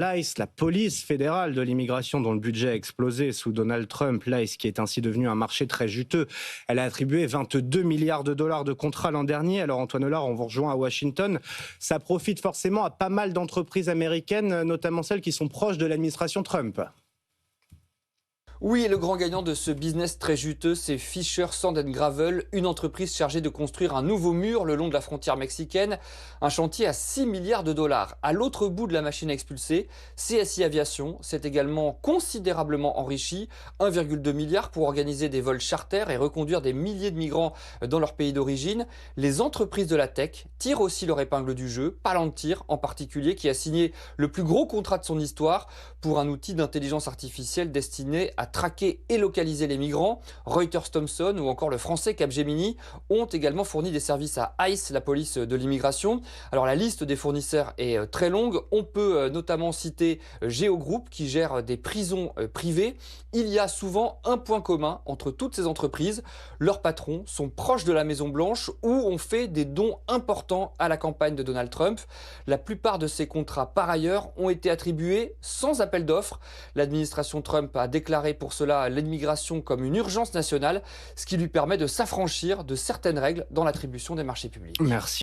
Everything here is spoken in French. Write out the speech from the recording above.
L'ICE, la police fédérale de l'immigration dont le budget a explosé sous Donald Trump, l'ICE qui est ainsi devenu un marché très juteux, elle a attribué 22 milliards de dollars de contrats l'an dernier. Alors Antoine Hollard, on vous rejoint à Washington. Ça profite forcément à pas mal d'entreprises américaines, notamment celles qui sont proches de l'administration Trump. Oui, et le grand gagnant de ce business très juteux, c'est Fisher Sand and Gravel, une entreprise chargée de construire un nouveau mur le long de la frontière mexicaine, un chantier à 6 milliards de dollars. À l'autre bout de la machine à expulser, CSI Aviation s'est également considérablement enrichi, 1,2 milliard pour organiser des vols charters et reconduire des milliers de migrants dans leur pays d'origine. Les entreprises de la tech tirent aussi leur épingle du jeu, Palantir en particulier, qui a signé le plus gros contrat de son histoire pour un outil d'intelligence artificielle destiné à traquer et localiser les migrants. Reuters Thomson ou encore le français Capgemini ont également fourni des services à ICE, la police de l'immigration. Alors la liste des fournisseurs est très longue. On peut notamment citer Géo Group qui gère des prisons privées. Il y a souvent un point commun entre toutes ces entreprises. Leurs patrons sont proches de la Maison Blanche ou ont fait des dons importants à la campagne de Donald Trump. La plupart de ces contrats, par ailleurs, ont été attribués sans appel d'offres. L'administration Trump a déclaré pour cela l'immigration comme une urgence nationale, ce qui lui permet de s'affranchir de certaines règles dans l'attribution des marchés publics. Merci.